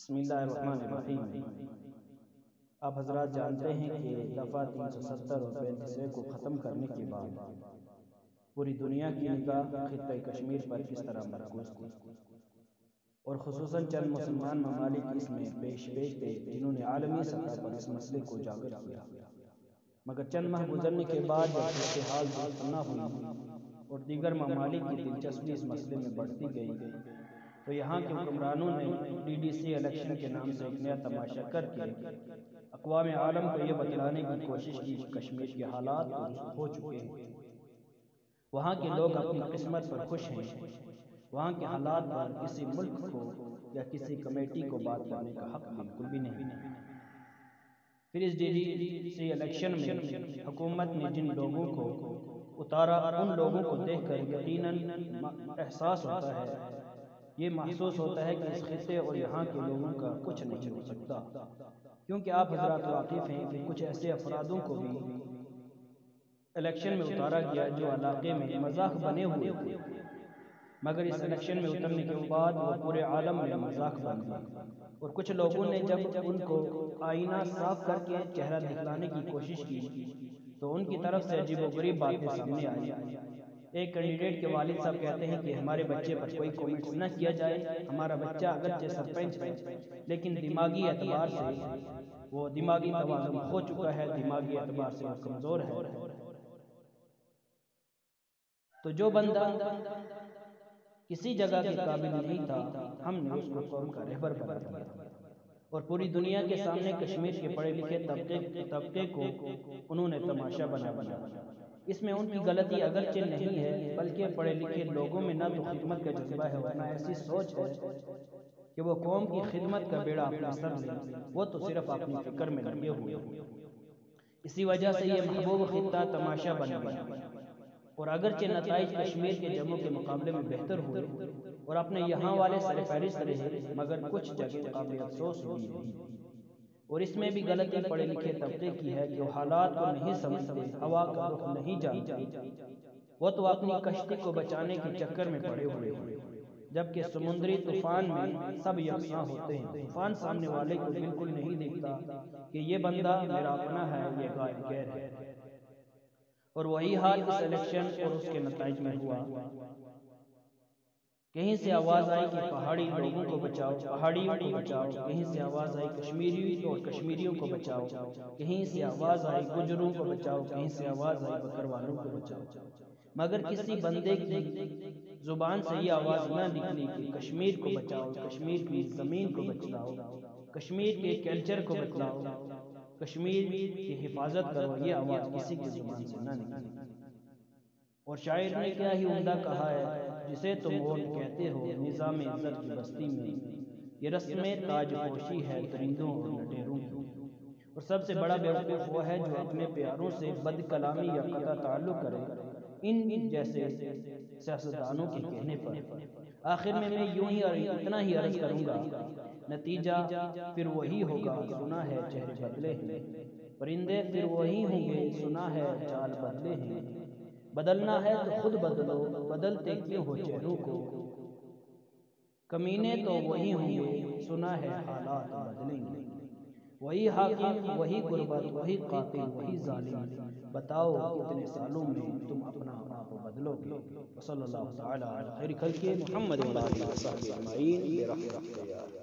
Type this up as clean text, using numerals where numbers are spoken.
بسم اللہ الرحمن الرحیم۔ آپ حضرات جانتے ہیں کہ دفعہ 370 اور 35 کو ختم کرنے کے بعد پوری دنیا کی نگاہ خطہ کشمیر پر کس طرح مرکوز تھی، اور خصوصاً چند مسلمان ممالک اس میں پیش تھے جنہوں نے عالمی سطح پر اس مسئلے کو اجاگر کیا۔ مگر چند ماہ گزرنے کے بعد جب صورتحال درست نہ ہوئی اور دیگر ممالک کی دلچسپی اس مسئلے میں بڑھتی گئی تو یہاں کے حکمرانوں نے DDC الیکشن کے نام سے ایک نیا تماشا کر کے اقوام عالم کو یہ بتلانے کی کوشش کی کہ کشمیر کے حالات درست ہو چکے ہیں، وہاں کے لوگ اپنی قسمت پر خوش ہیں، وہاں کے حالات پر کسی ملک کو یا کسی کمیٹی کو بات کرنے کا حق بالکل بھی نہیں۔ پھر اس DDC الیکشن میں حکومت نے جن لوگوں کو اتارا ان لوگوں کو دیکھ کر یقیناً احساس ہوتا ہے، یہ محسوس ہوتا ہے کہ اس خطے اور یہاں کے لوگوں کا کچھ نہیں ہو سکتا، کیونکہ آپ حضرات واقف ہیں کہ کچھ ایسے افرادوں کو بھی الیکشن میں اتارا گیا جو علاقے میں مذاق بنے ہوئے تھے، مگر اس الیکشن میں اترنے کے بعد وہ پورے عالم میں مذاق بن گئے، اور کچھ لوگوں نے جب ان کو آئینہ صاف کر کے چہرہ دکھلانے کی کوشش کی تو ان کی طرف سے عجیب و غریب باتیں سامنے آئی۔ ایک کینڈیڈیٹ کے والد صاحب کہتے ہیں کہ ہمارے بچے پر کوئی کومنٹس نہ کیا جائے، ہمارا بچہ اگرچہ سرپنچ ہے لیکن دماغی اعتبار سے وہ دماغی توازن کھو چکا ہے، دماغی اعتبار سے وہ کمزور ہے، تو جو بندہ کسی جگہ کے قابل نہیں تھا ہم نے اس کو قوم کا رہبر بنا دیا، اور پوری دنیا کے سامنے کشمیر کے پڑھے لکھے طبقے کو انہوں نے تماشا بنا دیا۔ اس میں ان کی غلطی اگرچہ نہیں ہے، بلکہ پڑھے لکھے لوگوں میں نہ تو خدمت کا جذبہ ہے اور نہ ایسی سوچ ہے کہ وہ قوم کی خدمت کا بیڑا اپنے سر لیں، وہ تو صرف اپنی فکر میں لگے ہوئے ہیں۔ اسی وجہ سے یہ محبوب خطہ تماشا بن گیا، اور اگرچہ نتائج کشمیر کے جموں کے مقابلے میں بہتر ہوئے اور اپنے یہاں والے سرفہرست رہے، مگر کچھ جگہ قابل افسوس بھی رہی، اور اس میں بھی غلطی پڑھے لکھے طبقے کی ہے کہ وہ حالات کو نہیں سمجھتے، ہوا کا رخ نہیں جانتے، وہ تو اپنی کشتی کو بچانے کے چکر میں پڑے ہوئے ہیں، جبکہ سمندری طوفان میں سب یکساں ہوتے ہیں۔ طوفان سامنے والے کو بالکل نہیں دیکھتا کہ یہ بندہ میرا اپنا ہے، یہ غیر ہے، اور وہی حال اس الیکشن اور اس کے نتائج میں ہوا۔ کہیں سے آواز آئی کہ پہاڑی لوگوں کو بچاؤ، پہاڑیوں کو بچاؤ، کہیں سے آواز آئی کشمیری اور کشمیریوں کو بچاؤ، کہیں سے آواز آئی گجروں کو بچاؤ، کہیں سے آواز آئی بکروالوں کو بچاؤ، مگر کسی بندے کی زبان سے یہ آواز نہ نکلی کہ کشمیر کو بچاؤ، کشمیر کی زمین کو بچاؤ، کشمیر کے کلچر کو بتلاؤ، کشمیر کی حفاظت کرو، یہ آواز کسی کی زبان سے نہ نکلی۔ اور شاعر نے کیا ہی عمدہ کہا ہے، جسے تم ووٹ کہتے ہو نظام عزت کی بستی میں، یہ رسم تاج پوشی ہے درندوں اور لٹیروں کی۔ اور سب سے بڑا بیوقوف وہ ہے جو اپنے پیاروں سے بد کلامی یا قطع تعلق کرے ان جیسے سیاستدانوں کے کہنے پر۔ آخر میں یوں ہی اور اتنا ہی عرض کروں گا، نتیجہ پھر وہی ہوگا، سنا ہے چہرے بدلے ہیں، پرندے پھر وہی ہوں گے، سنا ہے چال بدلے ہیں، بدلنا ہے تو خود بدلو، بدلتے کیوں ہو چہروں کو، کمینے تو وہی ہوں گے، سنا ہے حالات بدلیں گے، وہی حاکم، وہی غربت، وہی قاتل، وہی ظالم، بتاؤ کتنے سالوں میں تم اپنا آپ بدلو گے۔ وصلی اللہ تعالی علی خیر خلقہ محمد وعلی آلہ وصحبہ اجمعین برحمتہ یا